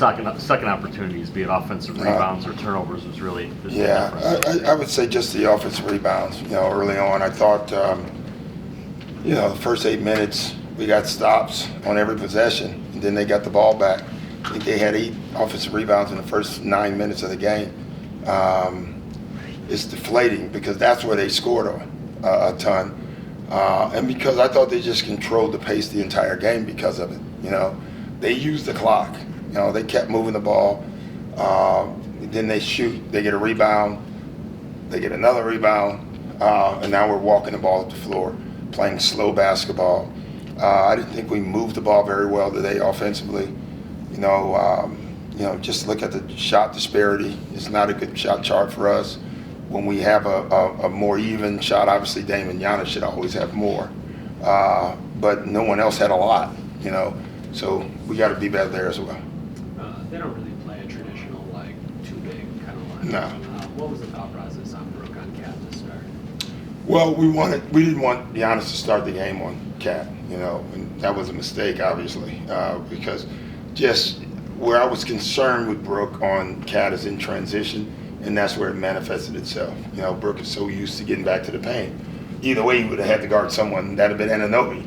second opportunities, be it offensive rebounds or turnovers, was really the difference. I would say just the offensive rebounds. Early on, I thought, the first 8 minutes we got stops on every possession, and then they got the ball back. I think they had 8 offensive rebounds in the first 9 minutes of the game. It's deflating because that's where they scored a ton. And because I thought they just controlled the pace the entire game because of it. They used the clock. They kept moving the ball. Then they shoot. They get a rebound. They get another rebound. And now we're walking the ball up the floor, playing slow basketball. I didn't think we moved the ball very well today offensively. Just look at the shot disparity. It's not a good shot chart for us. When we have a more even shot, obviously Dame and Giannis should always have more. But no one else had a lot, So we got to be better there as well. They don't really play a traditional, too big kind of line. No. What was the thought process on Brook on Cat to start? Well, we didn't want Giannis to start the game on Cat, and that was a mistake, obviously, because just where I was concerned with Brook on Cat is in transition, and that's where it manifested itself. Brook is so used to getting back to the paint. Either way, he would have had to guard someone. That would have been Anunoby,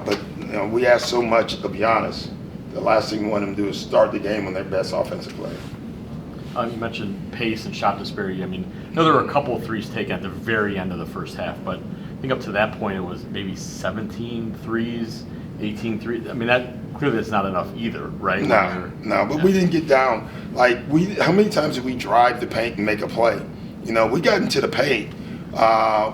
But we asked so much of Giannis. The last thing we want him to do is start the game on their best offensive player. You mentioned pace and shot disparity. I know there were a couple of threes taken at the very end of the first half, but I think up to that point it was maybe 17 threes, 18 threes. That clearly is not enough either, right? No, but we didn't get down. How many times did we drive the paint and make a play? We got into the paint.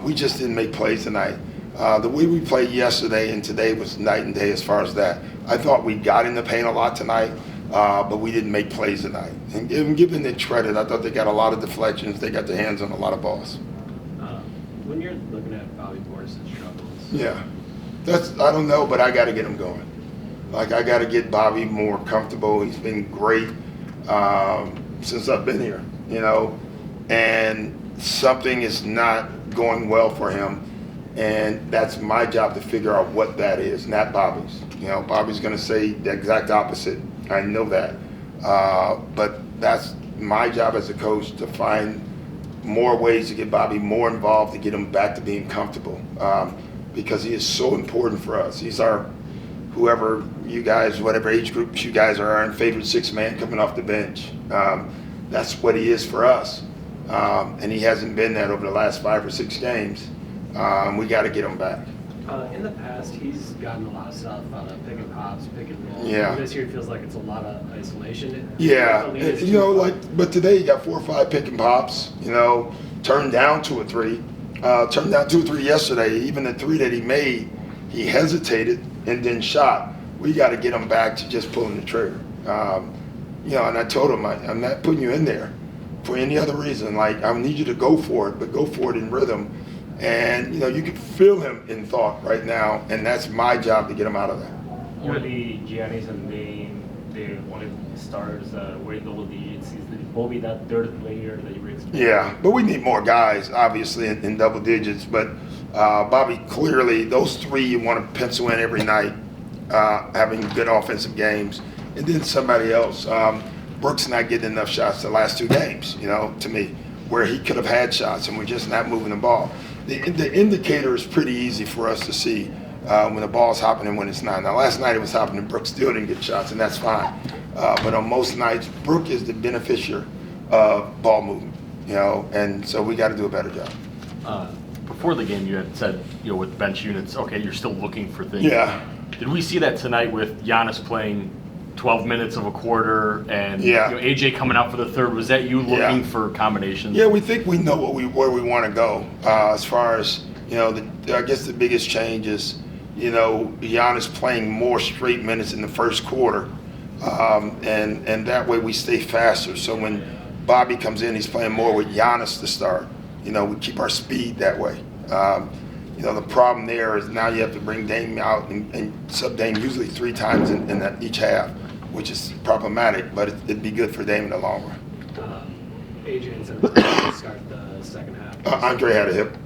We just didn't make plays tonight. The way we played yesterday and today was night and day as far as that. I thought we got in the paint a lot tonight, but we didn't make plays tonight. And giving them credit, I thought they got a lot of deflections. They got their hands on a lot of balls. When you're looking at Bobby Portis' struggles. Yeah. I don't know, but I got to get him going. I got to get Bobby more comfortable. He's been great since I've been here, and something is not going well for him. And that's my job to figure out what that is, not Bobby's. Bobby's going to say the exact opposite. I know that. But that's my job as a coach to find more ways to get Bobby more involved, to get him back to being comfortable. Because he is so important for us. He's our, whoever you guys, whatever age groups you guys are, our favorite sixth man coming off the bench. That's what he is for us. And he hasn't been that over the last 5 or 6 games. We got to get him back. In the past, he's gotten a lot of stuff out of pick and pops, pick and roll. Yeah. This year it feels like it's a lot of isolation. But today he got 4 or 5 pick and pops. Turned down 2 or 3. Turned down 2 or 3 yesterday. Even the 3 that he made, he hesitated and then shot. We got to get him back to just pulling the trigger. And I told him I'm not putting you in there for any other reason. I need you to go for it, but go for it in rhythm. And, you can feel him in thought right now, and that's my job to get him out of that. Only Giannis and Dame, the only starters were in double digits. Is Bobby that third player that you were expecting? Yeah, but we need more guys, obviously, in double digits. But Bobby, clearly, those 3 you want to pencil in every night, having good offensive games. And then somebody else. Brooks not getting enough shots the last 2 games, to me, where he could have had shots, and we're just not moving the ball. The indicator is pretty easy for us to see when the ball's hopping and when it's not. Now, last night it was hopping and Brooks still didn't get shots, and that's fine. But on most nights, Brooke is the beneficiary of ball movement, and so we got to do a better job. Before the game, you had said, with bench units, okay, you're still looking for things. Yeah. Did we see that tonight with Giannis playing 12 minutes of a quarter and AJ coming out for the third? Was that you looking for combinations? Yeah, we think we know where we want to go as far as, I guess the biggest change is, Giannis playing more straight minutes in the first quarter. And that way we stay faster. So when Bobby comes in, he's playing more with Giannis to start. We keep our speed that way. The problem there is now you have to bring Dame out and sub Dame usually 3 times in each half, which is problematic, but it'd be good for Dame in the long run. Adrian said to start the second half. Andre had a hip.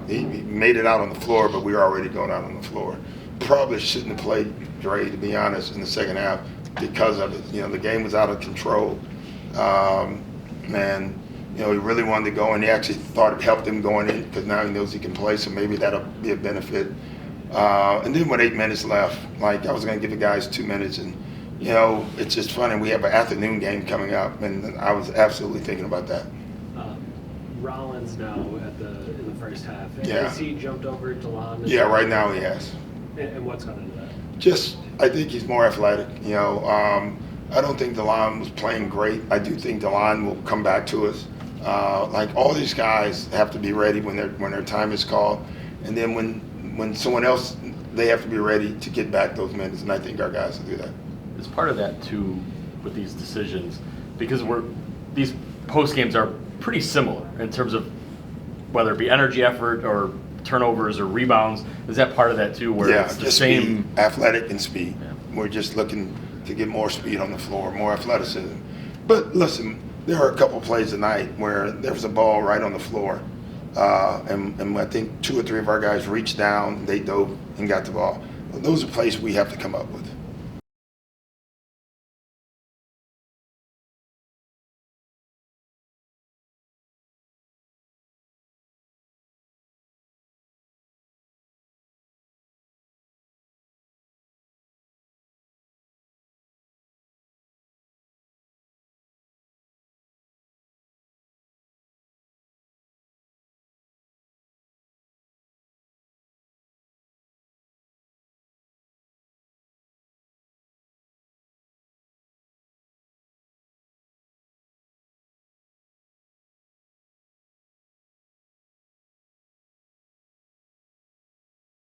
He made it out on the floor, but we were already going out on the floor. Probably shouldn't have played Dre, to be honest, in the second half. because of it. The game was out of control. And, he really wanted to go, and he actually thought it helped him going in because now he knows he can play, so maybe that'll be a benefit. And then with 8 minutes left, I was going to give the guys 2 minutes, and, it's just funny. We have an afternoon game coming up, and I was absolutely thinking about that. Rollins now in the first half. Yeah. Has he jumped over DeLon? Yeah, right now he has. And what's gone into that? I think he's more athletic. I don't think DeLon was playing great. I do think DeLon will come back to us. All these guys have to be ready when their time is called, and then when someone else, they have to be ready to get back those minutes. And I think our guys will do that. It's part of that too with these decisions because these post games are pretty similar in terms of whether it be energy effort or turnovers or rebounds. Is that part of that too, where it's the just same speed, athletic and speed? Yeah. We're just looking to get more speed on the floor, more athleticism. But listen, there are a couple plays tonight where there was a ball right on the floor, and I think 2 or 3 of our guys reached down, they dove and got the ball. Those are plays we have to come up with.